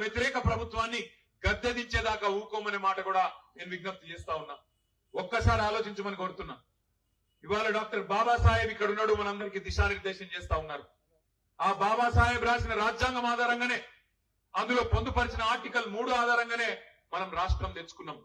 వ్యతిరేక ప్రభుత్వాన్ని గద్దెదించేదాకా ఊకోమనే మాట కూడా నేను విజ్ఞప్తి చేస్తా ఉన్నా. ఒక్కసారి ఆలోచించమని కోరుతున్నా. ఇవాళ డాక్టర్ బాబాసాహెబ్ ఇక్కడ ఉన్నాడు, మనందరికీ దిశానిర్దేశం చేస్తా ఉన్నారు. ఆ బాబాసాహెబ్ రాసిన రాజ్యాంగం ఆధారంగానే, అందులో పొందుపరిచిన ఆర్టికల్ 3 ఆధారంగానే మనం రాష్ట్రం తెచ్చుకున్నాం.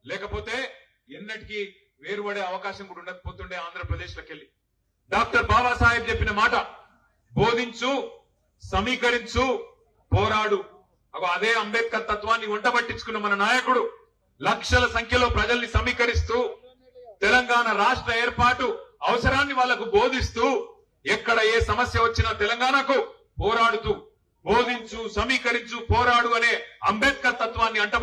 లేకపోతే ఎన్నటికీ వేరుపడే అవకాశం కూడా ఉండకపోతుండే ఆంధ్రప్రదేశ్ లోకి వెళ్ళి. డాక్టర్ బాబాసాహెబ్ చెప్పిన మాట, బోధించు, సమీకరించు, పోరాడు. అదే అంబేద్కర్ తత్వాన్ని వంట పట్టించుకున్న మన నాయకుడు లక్షల సంఖ్యలో ప్రజల్ని సమీకరిస్తూ తెలంగాణ రాష్ట్ర ఏర్పాటు అవసరాన్ని వాళ్లకు బోధిస్తూ, ఎక్కడ ఏ సమస్య వచ్చినా తెలంగాణకు పోరాడుతూ, బోధించు, సమీకరించు, పోరాడు అనే అంబేద్కర్ తత్వాన్ని వంట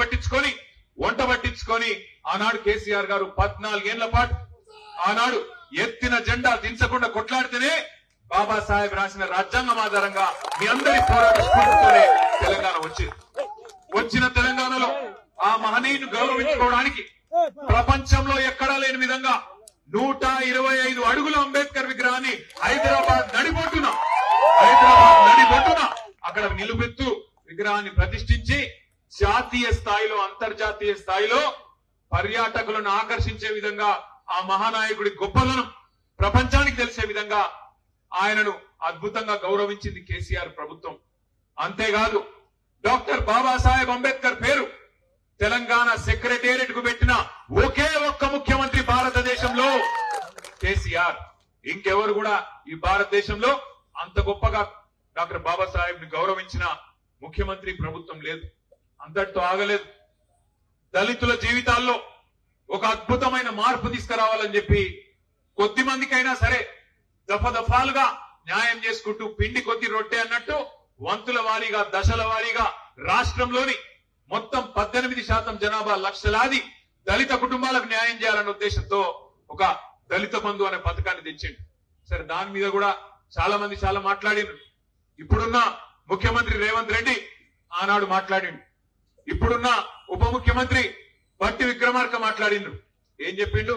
పట్టించుకొని ఆనాడు కేసీఆర్ గారు 14 ఏళ్ల పాటు ఆనాడు ఎత్తిన జెండా దించకుండా కొట్లాడితేనే బాబాసాహెబ్ రాసిన రాజ్యాంగం ఆధారంగా మీ అందరి పోరాట స్ఫూర్తితోనే తెలంగాణ వచ్చిన తెలంగాణలో ఆ మహనీయుని గౌరవించుకోవడానికి ప్రపంచంలో ఎక్కడా లేని విధంగా 125 అడుగుల అంబేద్కర్ విగ్రహాన్ని హైదరాబాద్ నడిబొట్టున అక్కడ నిలుపెత్తు విగ్రహాన్ని ప్రతిష్ఠించి జాతీయ స్థాయిలో, అంతర్జాతీయ స్థాయిలో పర్యాటకులను ఆకర్షించే విధంగా ఆ మహానాయకుడి గొప్పదనం ప్రపంచానికి తెలిసే విధంగా ఆయనను అద్భుతంగా గౌరవించింది కేసీఆర్ ప్రభుత్వం. అంతేకాదు డాక్టర్ బాబాసాహెబ్ అంబేద్కర్ పేరు తెలంగాణ సెక్రటేరియట్ కు పెట్టిన ఒకే ఒక్క ముఖ్యమంత్రి భారతదేశంలో కేసీఆర్. ఇంకెవరు కూడా ఈ భారతదేశంలో అంత గొప్పగా డాక్టర్ బాబాసాహెబ్ ని గౌరవించిన ముఖ్యమంత్రి ప్రభుత్వం లేదు. అంతటితో ఆగలేదు. దళితుల జీవితాల్లో ఒక అద్భుతమైన మార్పు తీసుకురావాలని చెప్పి కొద్ది మందికైనా సరే దఫాలుగా న్యాయం చేసుకుంటూ పిండి కొద్ది రొట్టె అన్నట్టు వంతుల వారీగా, దశల వారీగా రాష్ట్రంలోని మొత్తం 18% జనాభా లక్షలాది దళిత కుటుంబాలకు న్యాయం చేయాలన్న ఉద్దేశంతో ఒక దళిత బంధు అనే పథకాన్ని తెచ్చిండు. సరే, దాని మీద కూడా చాలా మంది చాలా మాట్లాడిండ్రు. ఇప్పుడున్న ముఖ్యమంత్రి రేవంత్ రెడ్డి ఆనాడు మాట్లాడిండు. ఇప్పుడున్న ఉప ముఖ్యమంత్రి బట్టి విక్రమార్క మాట్లాడిండ్రు. ఏం చెప్పిండు?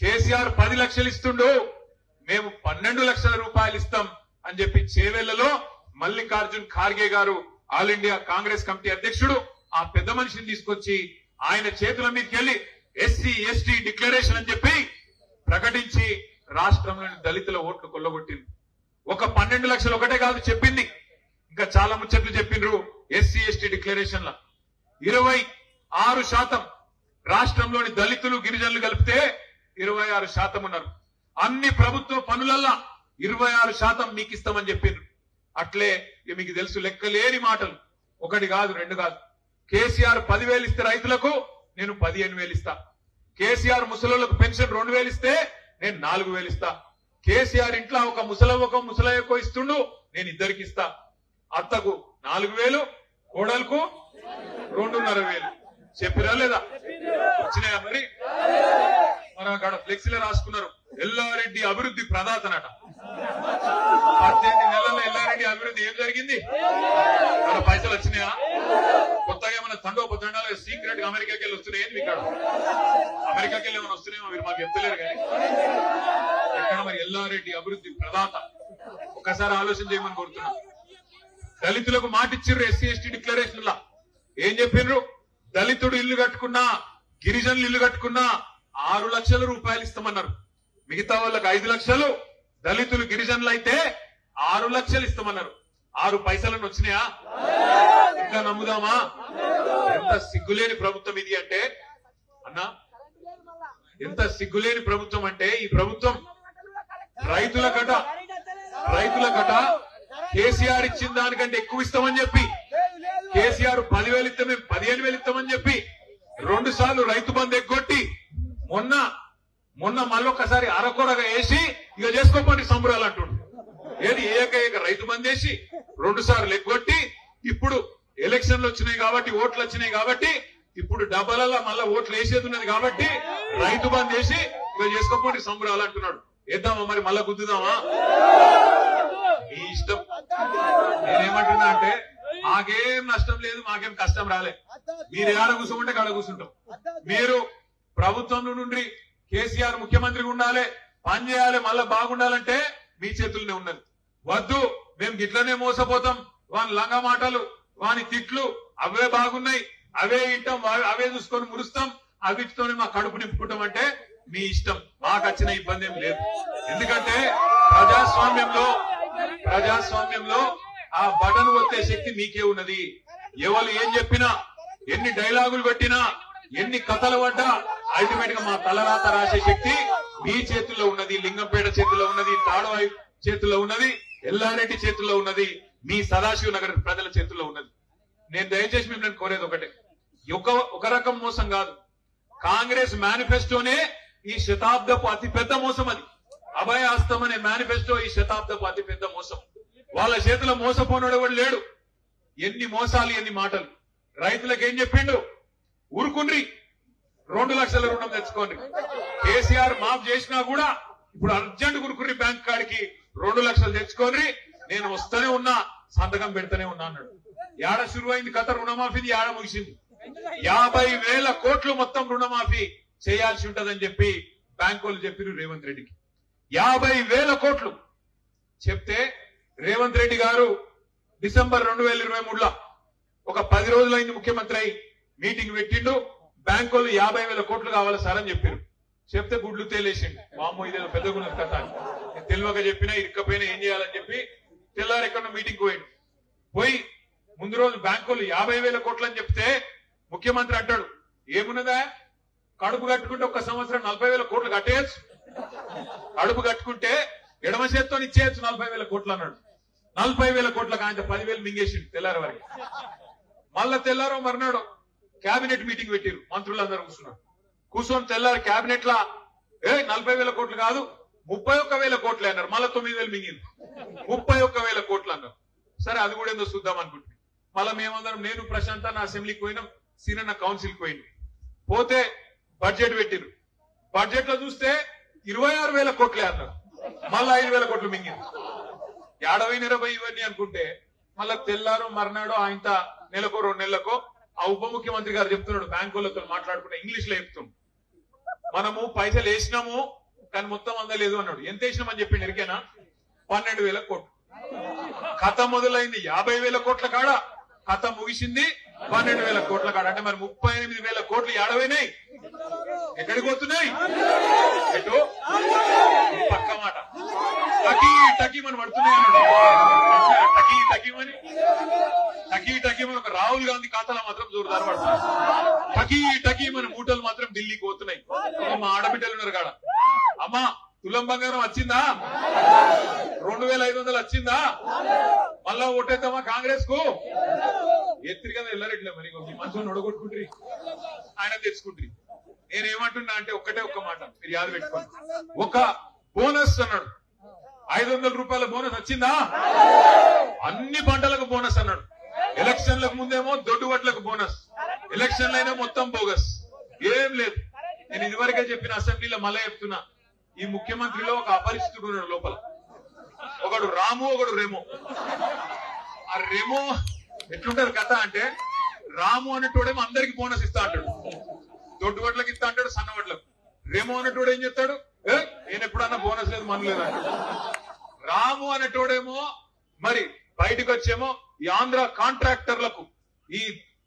కేసీఆర్ 10 లక్షలు ఇస్తుండు, మేము 12 లక్షల రూపాయలు ఇస్తాం అని చెప్పి చేవెళ్లలో మల్లికార్జున్ ఖార్గే గారు, ఆల్ ఇండియా కాంగ్రెస్ కమిటీ అధ్యక్షుడు, ఆ పెద్ద మనిషిని తీసుకొచ్చి ఆయన చేతుల మీదకి వెళ్లి ఎస్సీ ఎస్టీ డిక్లరేషన్ అని చెప్పి ప్రకటించి రాష్ట్రంలోని దళితుల ఓట్లు కొల్లగొట్టింది. ఒక 12 లక్షలు ఒకటే కాదు చెప్పింది, ఇంకా చాలా ముచ్చట్లు చెప్పిండ్రు. ఎస్సీ ఎస్టీ డిక్లరేషన్ ల 26% రాష్ట్రంలోని దళితులు, గిరిజనులు కలిపితే 26% ఉన్నారు. అన్ని ప్రభుత్వ పనులల్లా 26% మీకు ఇస్తామని చెప్పిండ్రు. అట్లే మీకు తెలుసు, లెక్కలేని మాటలు, ఒకటి కాదు రెండు కాదు. కేసీఆర్ 10,000 ఇస్తే రైతులకు నేను 15,000 ఇస్తా. కేసీఆర్ ముసలోళ్లకు పెన్షన్ 2,000 ఇస్తే నేను 4,000 ఇస్తా. కేసీఆర్ ఇంట్లో ఒక ముసలవ్వకో ముసలయ్యకో ఇస్తుండు, నేను ఇద్దరికి ఇస్తా. అత్తకు 4,000, కోడలకు 2,500. చెప్పిరా లేదా? వచ్చినాయా? మరి మన అక్కడ ఫ్లెక్సీలో రాసుకున్నారు, ఎల్లారెడ్డి అభివృద్ధి ప్రదాతనట. 18 నెలల్లో ఎల్లారెడ్డి అభివృద్ధి ఏం జరిగింది? అక్కడ పైసలు వచ్చినాయా? కొత్తగా ఏమైనా తండోపతండాలు సీక్రెట్ గా అమెరికాకి వెళ్ళి వస్తున్నాయి. మీకు అమెరికాకి వెళ్ళి ఏమైనా వస్తున్నాయేమో, మీరు మాకు చెప్తలేరు కానీ ఎక్కడ మరి ఎల్లారెడ్డి అభివృద్ధి ప్రదాత? ఒకసారి ఆలోచన చేయమని కోరుతున్నా. దళితులకు మాటిచ్చిర్రు ఎస్సీ ఎస్టీ డిక్లరేషన్ లా. ఏం చెప్పిండ్రు? దళితుడు ఇల్లు కట్టుకున్నా, గిరిజనులు ఇల్లు కట్టుకున్నా 6 లక్షల రూపాయలు ఇస్తామన్నారు. మిగతా వాళ్ళకి 5 లక్షలు, దళితులు గిరిజనులు అయితే 6 లక్షలు ఇస్తామన్నారు. 6 పైసలను వచ్చినాయా? ఇంకా నమ్ముదామా? ఎంత సిగ్గులేని ప్రభుత్వం ఇది అంటే అన్నా, ఎంత సిగ్గులేని ప్రభుత్వం అంటే ఈ ప్రభుత్వం రైతుల గట కేసీఆర్ ఇచ్చిన దానికంటే ఎక్కువ ఇస్తామని చెప్పి, కేసీఆర్ 10,000 ఇస్తే మేము 15,000 ఇస్తామని చెప్పి 2 సార్లు రైతు బంధు ఎగ్గొట్టి మొన్న మళ్ళొక్కసారి అరకొరగా వేసి ఇక చేసుకోమని సంబరాలు అంటుండ్రు. ఏది ఏక రైతు బంధు వేసి 2 సార్లు ఎగ్గొట్టి, ఇప్పుడు ఎలక్షన్లు వచ్చినాయి కాబట్టి, ఓట్లు వచ్చినాయి కాబట్టి, ఇప్పుడు డబ్బలలో మళ్ళా ఓట్లు వేసేది ఉన్నది కాబట్టి రైతు బంధు వేసి ఇక చేసుకోమని సంబరాలు అంటున్నాడు. వేద్దామా మరి? మళ్ళా గుద్దుదామా? మీ ఇష్టం. నేనేమంటున్నా అంటే, మాకేం నష్టం లేదు, మాకేం కష్టం రాలే. మీరు ఏడ కూర్చోమంటే కాడ కూర్చుంటాం. మీరు ప్రభుత్వం నుండి కేసీఆర్ ముఖ్యమంత్రిగా ఉండాలి, పని చేయాలి, మళ్ళా బాగుండాలంటే మీ చేతుల్లోనే ఉన్నది. వద్దు, మేము గిట్లనే మోసపోతాం, వాని లంగ మాటలు, వాని తిట్లు, అవే బాగున్నాయి, అవే ఇంటాం, అవే చూసుకొని మురుస్తాం, అవిటితోనే మా కడుపు నింపుకుంటాం అంటే మీ ఇష్టం. మాకు వచ్చిన ఇబ్బంది ఏం లేదు. ఎందుకంటే ప్రజాస్వామ్యంలో ఆ బటన్ ఒత్తే శక్తి మీకే ఉన్నది. ఎవరు ఏం చెప్పినా, ఎన్ని డైలాగులు పెట్టినా, ఎన్ని కథలు పడ్డా అల్టిమేట్ గా మా తలరాత రాసే శక్తి మీ చేతుల్లో ఉన్నది, లింగంపేట చేతుల్లో ఉన్నది, తాడవాయి చేతుల్లో ఉన్నది, ఎల్లారెడ్డి చేతుల్లో ఉన్నది, మీ సదాశివ నగర్ ప్రజల చేతుల్లో ఉన్నది. నేను దయచేసి మిమ్మల్ని కోరేది ఒకటే, ఒక రకం మోసం కాదు. కాంగ్రెస్ మేనిఫెస్టోనే ఈ శతాబ్దపు అతి పెద్ద మోసం. అది అభయ హస్తం అనే మేనిఫెస్టో ఈ శతాబ్దపు అతి పెద్ద మోసం. వాళ్ళ చేతిలో మోసపోనోడు ఎవడు లేడు. ఎన్ని మోసాలు, ఎన్ని మాటలు. రైతులకు ఏం చెప్పిండు? ఊరుకుండ్రి, 2 లక్షల రుణం తెచ్చుకోండి. కేసీఆర్ మాఫ్ చేసినా కూడా ఇప్పుడు అర్జెంట్ గురుకుర్రి బ్యాంక్ కాడికి 2 లక్షలు తెచ్చుకోండి, నేను వస్తూనే ఉన్నా, సంతకం పెడతానే ఉన్నా అన్నాడు. ఏడ శురువైంది కథ రుణమాఫీది, ఏడ ముగిసింది. 50,000 కోట్లు మొత్తం రుణమాఫీ చేయాల్సి ఉంటదని చెప్పి బ్యాంకులు చెప్పిరు రేవంత్ రెడ్డికి. 50,000 కోట్లు చెప్తే రేవంత్ రెడ్డి గారు డిసెంబర్ 2023లో ఒక 10 రోజులైంది ముఖ్యమంత్రి అయి మీటింగ్ పెట్టిండు. బ్యాంకులు 50,000 కోట్లు కావాలి సార్ అని చెప్పారు. చెప్తే గుడ్లు తేలేసిండు. వామ్మో ఇదేదో పెద్ద గుణ కథ అని తెలివక చెప్పినా, ఇరుక్కపోయినా ఏం చేయాలని చెప్పి తెల్లారు ఎక్కడో మీటింగ్ పోయి ముందు రోజు బ్యాంకులు 50,000 కోట్లు అని చెప్తే ముఖ్యమంత్రి అంటాడు, ఏమున్నదా కడుపు కట్టుకుంటే ఒక సంవత్సరం 40,000 కోట్లు కట్టేయచ్చు, కడుపు కట్టుకుంటే ఎడమ చేత్తో ఇచ్చేయచ్చు 40,000 కోట్లు అన్నాడు. 40,000 కోట్లకు ఆయన 10,000 మింగేసిండు తెల్లారి వరకు. మళ్ళా తెల్లారో మర్నాడు కేబినెట్ మీటింగ్ పెట్టిరు, మంత్రులందరూ కూర్చొని తెల్లారు కేబినెట్ లా 40,000 కోట్లు కాదు 31,000 కోట్లే అన్నారు. మళ్ళా 9,000 మింగింది, 31,000 కోట్లు అన్నారు. సరే అది కూడా ఏందో చూద్దాం అనుకుంటున్నాం. మళ్ళా మేమందరం, నేను ప్రశాంత్ నా అసెంబ్లీకి పోయినాం, సీనన్న కౌన్సిల్కి పోయింది. పోతే బడ్జెట్ పెట్టిరు. బడ్జెట్ లో చూస్తే 26,000 కోట్లే అన్నారు. మళ్ళా 5,000 కోట్లు మింగింది. 50,000 ఇవన్నీ అనుకుంటే మళ్ళా తెల్లారో మర్నాడో ఆయన నెలకో 2 నెలలకో ఆ ఉప ముఖ్యమంత్రి గారు చెప్తున్నాడు, బ్యాంకులతో మాట్లాడుకుంటే ఇంగ్లీష్ లో చెప్తున్నాడు, మనము పైసలు వేసినాము కానీ మొత్తం అందలేదు అన్నాడు. ఎంత వేసినామని చెప్పిండు ఎరికేనా? 12,000 కోట్లు. కథ మొదలైంది 50,000 కోట్ల కాడ, కథ ముగిసింది 12,000 కోట్ల కాడ. అంటే మరి 38,000 కోట్లు ఏడవైనాయి, ఎక్కడికి పోతున్నాయి? ఎటు పక్క మాట టకీ టకీ మనం పడుతున్నాయి అన్నాడు. టకీ టకీమని ఒక రాహుల్ గాంధీ ఖాతాలో మాత్రం జోరుదారు పడుతుంది. టకీ టకీమని మూటలు మాత్రం ఢిల్లీకి పోతున్నాయి. మా ఆడబిడ్డలు ఉన్నారు కాడ, అమ్మా తులం బంగారం వచ్చిందా? 2,500 వచ్చిందా? మళ్ళా ఓటేద్దామా కాంగ్రెస్ కు? ఎత్తిరి కదా ఎల్లారెడ్డిలో. మరి మీ మనసును ఒడగొట్టుకుంటారు, ఆయన తెచ్చుకుంటారు. నేనేమంటున్నా అంటే ఒక్క మాట మీరు యాద పెట్టుకోండి. ఒక బోనస్ అన్నాడు, 500 రూపాయల బోనస్ వచ్చిందా? అన్ని పంటలకు బోనస్ అన్నాడు. ఎలక్షన్లకు ముందేమో దొడ్డు వడ్లకు బోనస్, ఎలక్షన్లు అయినా మొత్తం బోగస్, ఏం లేదు. నేను ఇదివరకే చెప్పిన అసెంబ్లీలో మళ్ళీ చెప్తున్నా, ఈ ముఖ్యమంత్రిలో ఒక అపరిచితుడు ఉన్నాడు లోపల. ఒకడు రాము, ఒకడు రెమో. ఆ రెమో ఎట్లుంటారు కథ అంటే, రాము అనేటోడేమో అందరికి బోనస్ ఇస్తా అంటాడు, దొడ్డు వడ్లకు ఇస్తా అంటాడు, సన్న వడ్లకు. రెమో అనేటోడు ఏం చెప్తాడు, నేను ఎప్పుడన్నా బోనస్ లేదు మన లేదు అంటాడు. రాము అనేటోడేమో మరి బయటకు వచ్చేమో ఈ ఆంధ్ర కాంట్రాక్టర్లకు, ఈ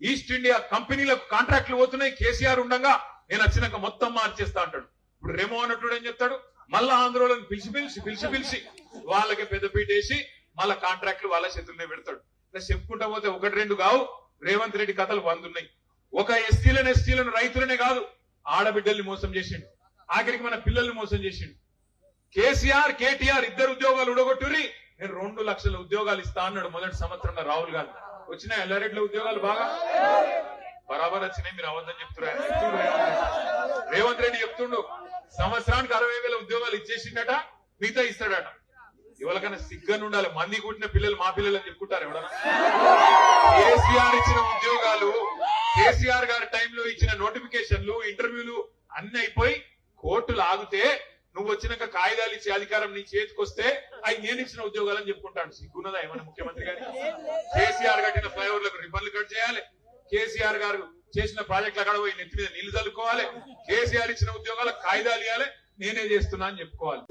ఈస్ట్ ఇండియా కంపెనీలకు కాంట్రాక్ట్లు పోతున్నాయి, కేసీఆర్ ఉండగా నేను వచ్చినాక మొత్తం మార్చేస్తా అంటాడు. ఇప్పుడు రెమో అన్నట్టు ఏం చెప్తాడు, మళ్ళా ఆంధ్రలోని పిలిచి వాళ్ళకి పెద్దపీట వేసి మళ్ళా కాంట్రాక్ట్లు వాళ్ళ చేతుల్లోనే పెడతాడు. చెప్పుకుంటా పోతే 1-2 కావు, రేవంత్ రెడ్డి కథలు 100 ఉన్నాయి. ఒక ఎస్టీలను రైతులనే కాదు, ఆడబిడ్డల్ని మోసం చేసిండు, ఆఖరికి మన పిల్లల్ని మోసం చేసిండు. కేసీఆర్ కేటీఆర్ 2 ఉద్యోగాలు ఉడగొట్టుర్రి, నేను 2 లక్షల ఉద్యోగాలు ఇస్తా అన్నాడు మొదటి సంవత్సరంలో రాహుల్ గాంధీ. వచ్చినాయి ఎల్లారెడ్డిలో ఉద్యోగాలు బాగా బరాబర్ వచ్చినాయి. మీరు అవద్దని చెప్తున్నారు. రేవంత్ రెడ్డి చెప్తుండు, సంవత్సరానికి 60,000 ఉద్యోగాలు ఇచ్చేసిండట, మిగతా ఇస్తాడట. ఎవరికైనా సిగ్గని ఉండాలి, మంది కుట్టిన పిల్లలు మా పిల్లలు అని చెప్పుకుంటారు ఎవడన్నా? కేసీఆర్ ఇచ్చిన ఉద్యోగాలు, కేసీఆర్ గారి టైంలో ఇచ్చిన నోటిఫికేషన్లు, ఇంటర్వ్యూలు అన్ని అయిపోయి కోర్టులు ఆగితే నువ్వు వచ్చినాక కాగితాలు ఇచ్చే అధికారం నీ చేతికొస్తే అవి నేను ఇచ్చిన ఉద్యోగాలని చెప్పుకుంటాను. సిగ్గున్నదా ఏమన్నా ముఖ్యమంత్రి గారు? కేసీఆర్ కట్టిన ఫ్లైఓవర్లకు రిబ్బన్లు కట్ చేయాలి, కేసీఆర్ గారు చేసిన ప్రాజెక్టులు అక్కడ పోయి నెత్తి మీద నీళ్లు చల్లుకోవాలి, కేసీఆర్ ఇచ్చిన ఉద్యోగాలకు కాగితాలు ఇవ్వాలి, నేనే చేస్తున్నా అని చెప్పుకోవాలి.